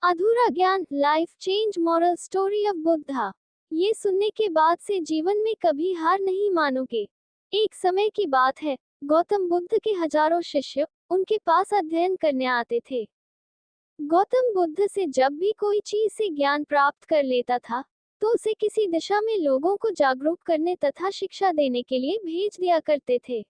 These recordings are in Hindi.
अधूरा ज्ञान, life change moral story of Buddha. ये सुनने के बाद से जीवन में कभी हार नहीं मानोगे। एक समय की बात है, गौतम बुद्ध के हजारों शिष्य उनके पास अध्ययन करने आते थे। गौतम बुद्ध से जब भी कोई चीज से ज्ञान प्राप्त कर लेता था, तो उसे किसी दिशा में लोगों को जागरूक करने तथा शिक्षा देने के लिए भेज दिया करते थे।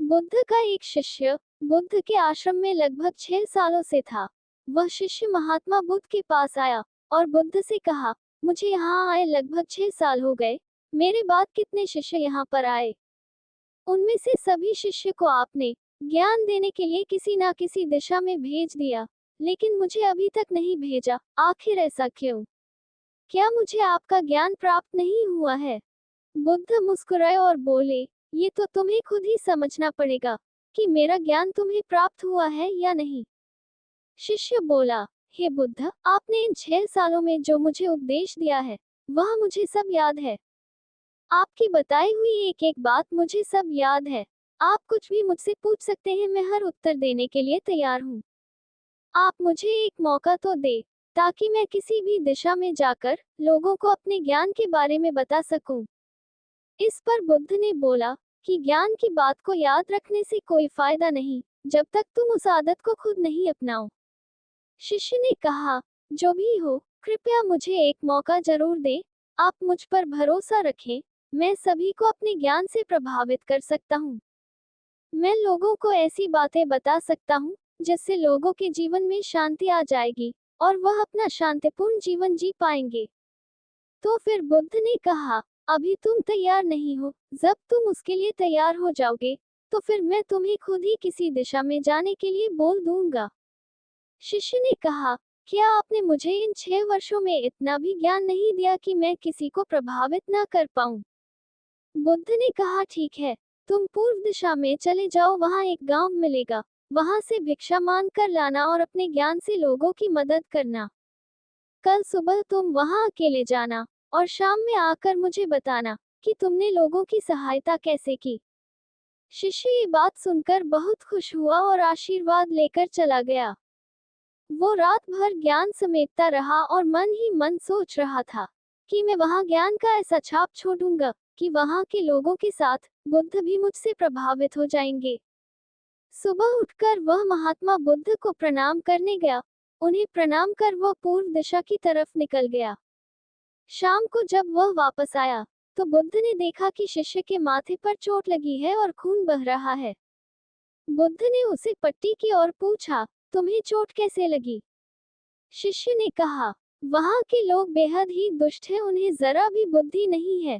बुद्ध का एक शिष्य बुद्ध के आश्रम में लगभग 6 सालों से था। वह शिष्य महात्मा बुद्ध के पास आया और बुद्ध से कहा, मुझे यहाँ आए लगभग 6 साल हो गए। मेरे बाद कितने शिष्य यहाँ पर आए? उनमें से सभी शिष्य को आपने ज्ञान देने के लिए किसी ना किसी दिशा में भेज दिया, लेकिन मुझे अभी तक नहीं भेजा। आखिर ऐसा क्यों? क्या मुझे आपका ज्ञान प्राप्त नहीं हुआ है? बुद्ध मुस्कुराए और बोले, ये तो तुम्हें खुद ही समझना पड़ेगा कि मेरा ज्ञान तुम्हें प्राप्त हुआ है या नहीं। शिष्य बोला, हे बुद्ध, आपने इन 6 सालों में जो मुझे उपदेश दिया है, वह मुझे सब याद है। आपकी बताई हुई एक एक बात मुझे सब याद है। आप कुछ भी मुझसे पूछ सकते हैं, मैं हर उत्तर देने के लिए तैयार हूँ। आप मुझे एक मौका तो दे, ताकि मैं किसी भी दिशा में जाकर लोगों को अपने ज्ञान के बारे में बता सकूं। इस पर बुद्ध ने बोला कि ज्ञान की बात को याद रखने से कोई फायदा नहीं, जब तक तुम उस आदत को खुद नहीं अपनाओ। शिष्य ने कहा, जो भी हो, कृपया मुझे एक मौका जरूर दें। आप मुझ पर भरोसा रखें, मैं सभी को अपने ज्ञान से प्रभावित कर सकता हूँ। मैं लोगों को ऐसी बातें बता सकता हूँ जिससे लोगों के जीवन में शांति आ जाएगी और वह अपना शांतिपूर्ण जीवन जी पाएंगे। तो फिर बुद्ध ने कहा, अभी तुम तैयार नहीं हो। जब तुम उसके लिए तैयार हो जाओगे, तो फिर मैं तुम्हें खुद ही किसी दिशा में जाने के लिए बोल दूंगा। शिष्य ने कहा, क्या आपने मुझे इन 6 वर्षों में इतना भी ज्ञान नहीं दिया कि मैं किसी को प्रभावित ना कर पाऊं? बुद्ध ने कहा, ठीक है, तुम पूर्व दिशा में चले जाओ, वहां एक गांव मिलेगा। वहां से भिक्षा मांग कर लाना और अपने ज्ञान से लोगों की मदद करना। कल सुबह तुम वहां अकेले जाना और शाम में आकर मुझे बताना कि तुमने लोगों की सहायता कैसे की। शिष्य ये बात सुनकर बहुत खुश हुआ और आशीर्वाद लेकर चला गया। वो रात भर ज्ञान समेटता रहा और मन ही मन सोच रहा था कि मैं वहां ज्ञान का ऐसा छाप छोड़ूंगा कि वहां के लोगों के साथ बुद्ध भी मुझसे प्रभावित हो जाएंगे। सुबह उठकर वह महात्मा बुद्ध को प्रणाम करने गया। उन्हें प्रणाम कर वह पूर्व दिशा की तरफ निकल गया। शाम को जब वह वापस आया, तो बुद्ध ने देखा कि शिष्य के माथे पर चोट लगी है और खून बह रहा है। बुद्ध ने उसे पट्टी की और पूछा, तुम्हें चोट कैसे लगी? शिष्य ने कहा, वहां के लोग बेहद ही दुष्ट हैं, उन्हें जरा भी बुद्धि नहीं है।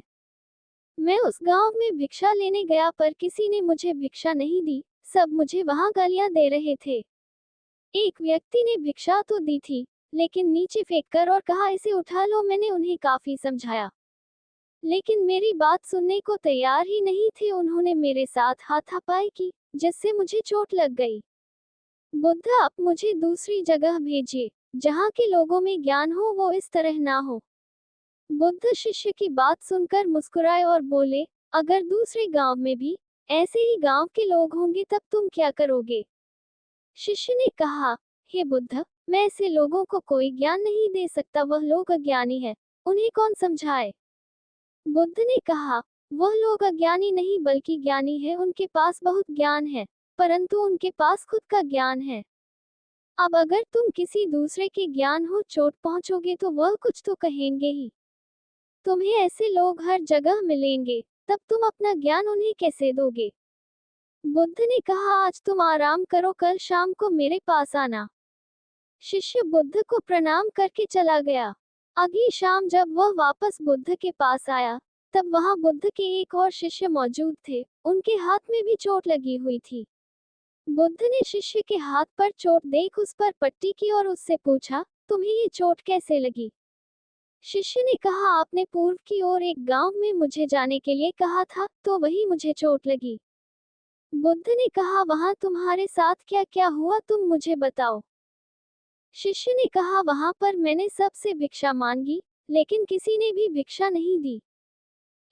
मैं उस गांव में भिक्षा लेने गया पर किसी ने मुझे भिक्षा नहीं दी, सब मुझे वहां गालियां दे रहे थे। एक व्यक्ति ने भिक्षा तो दी थी, लेकिन नीचे फेंककर और कहा, इसे उठा लो। मैंने उन्हें काफी समझाया, लेकिन मेरी बात सुनने को तैयार ही नहीं थे। उन्होंने मेरे साथ हाथापाई की, जिससे मुझे चोट लग गई। बुद्ध, आप मुझे दूसरी जगह भेजिए, जहाँ के लोगों में ज्ञान हो, वो इस तरह ना हो। बुद्ध शिष्य की बात सुनकर मुस्कुराए और बोले, अगर दूसरे गांव में भी ऐसे ही गांव के लोग होंगे, तब तुम क्या करोगे? शिष्य ने कहा, हे बुद्ध, मैं ऐसे लोगों को कोई ज्ञान नहीं दे सकता, वह लोग अज्ञानी है, उन्हें कौन समझाए? बुद्ध ने कहा, वह लोग अज्ञानी नहीं बल्कि ज्ञानी है, उनके पास बहुत ज्ञान है, परंतु उनके पास खुद का ज्ञान है। अब अगर तुम किसी दूसरे के ज्ञान हो चोट पहुंचोगे तो वह कुछ तो कहेंगे ही। तुम्हें ऐसे लोग हर जगह मिलेंगे, तब तुम अपना ज्ञान उन्हें कैसे दोगे? बुद्ध ने कहा, आज तुम आराम करो, कल शाम को मेरे पास आना। शिष्य बुद्ध को प्रणाम करके चला गया। अगली शाम जब वह वापस बुद्ध के पास आया, तब वहां बुद्ध के एक और शिष्य मौजूद थे। उनके हाथ में भी चोट लगी हुई थी। बुद्ध ने शिष्य के हाथ पर चोट देख उस पर पट्टी की और उससे पूछा, तुम्हें ये चोट कैसे लगी? शिष्य ने कहा, आपने पूर्व की ओर एक गांव में मुझे जाने के लिए कहा था, तो वही मुझे चोट लगी। बुद्ध ने कहा, वहां तुम्हारे साथ क्या क्या हुआ, तुम मुझे बताओ। शिष्य ने कहा, वहां पर मैंने सबसे भिक्षा मांगी, लेकिन किसी ने भी भिक्षा नहीं दी।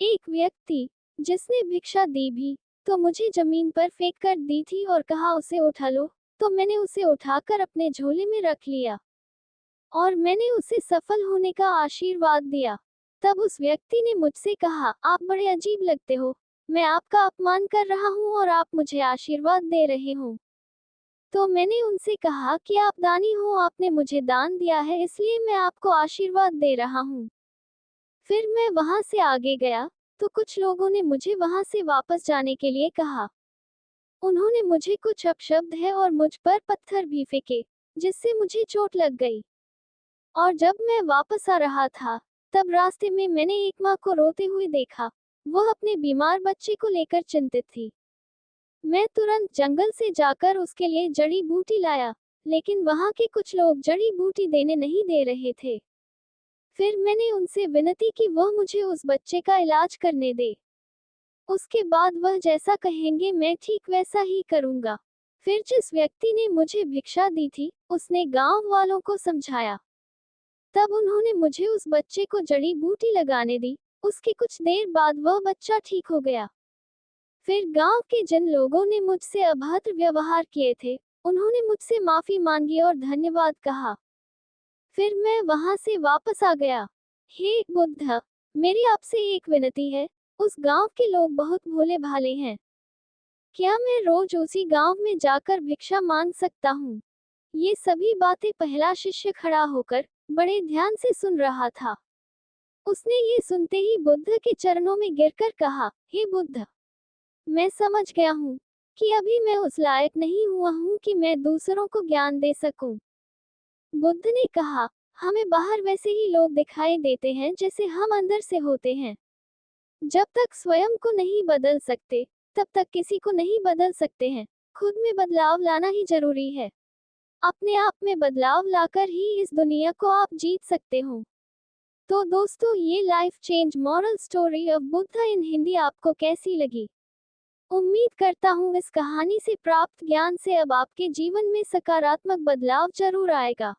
एक व्यक्ति जिसने भिक्षा दी भी, तो मुझे जमीन पर फेंक कर दी थी और कहा, उसे उठा लो। तो मैंने उसे उठाकर अपने झोले में रख लिया। और मैंने उसे सफल होने का आशीर्वाद दिया। तब उस व्यक्ति ने मुझसे कहा, आप बड़े अजीब लगते हो। मैं आपका अपमान कर रहा हूँ और आप मुझे आशीर्वाद दे रहे हो। तो मैंने उनसे कहा कि आप दानी हो, आपने मुझे दान दिया है, इसलिए मैं आपको आशीर्वाद दे रहा हूँ। फिर मैं वहां से आगे गया तो कुछ लोगों ने मुझे वहां से वापस जाने के लिए कहा। उन्होंने मुझे कुछ अपशब्द है और मुझ पर पत्थर भी फेंके, जिससे मुझे चोट लग गई। और जब मैं वापस आ रहा था, तब रास्ते में मैंने एक माँ को रोते हुए देखा। वह अपने बीमार बच्चे को लेकर चिंतित थी। मैं तुरंत जंगल से जाकर उसके लिए जड़ी बूटी लाया, लेकिन वहां के कुछ लोग जड़ी बूटी देने नहीं दे रहे थे। फिर मैंने उनसे विनती की वह मुझे उस बच्चे का इलाज करने दे। उसके बाद वह जैसा कहेंगे मैं ठीक वैसा ही करूंगा। फिर जिस व्यक्ति ने मुझे भिक्षा दी थी, उसने गांव वालों को समझाया। तब उन्होंने मुझे उस बच्चे को जड़ी बूटी लगाने दी। उसके कुछ देर बाद वह बच्चा ठीक हो गया। फिर गांव के जिन लोगों ने मुझसे अभद्र व्यवहार किए थे, उन्होंने मुझसे माफी मांगी और धन्यवाद कहा। फिर मैं वहां से वापस आ गया। हे बुद्ध, मेरी आपसे एक विनती है। उस गांव के लोग बहुत भोले भाले हैं। क्या मैं रोज उसी गांव में जाकर भिक्षा मांग सकता हूँ? ये सभी बातें पहला शिष्य खड़ा होकर बड़े ध्यान से सुन रहा था। उसने ये सुनते ही बुद्ध के चरणों में गिरकर कहा, हे बुद्ध, मैं समझ गया हूँ कि अभी मैं उस लायक नहीं हुआ हूँ कि मैं दूसरों को ज्ञान दे सकूं। बुद्ध ने कहा, हमें बाहर वैसे ही लोग दिखाई देते हैं जैसे हम अंदर से होते हैं। जब तक स्वयं को नहीं बदल सकते, तब तक किसी को नहीं बदल सकते हैं। खुद में बदलाव लाना ही जरूरी है। अपने आप में बदलाव लाकर ही इस दुनिया को आप जीत सकते हो। तो दोस्तों, ये life change moral story of Buddha in Hindi आपको कैसी लगी? उम्मीद करता हूँ इस कहानी से प्राप्त ज्ञान से अब आपके जीवन में सकारात्मक बदलाव जरूर आएगा।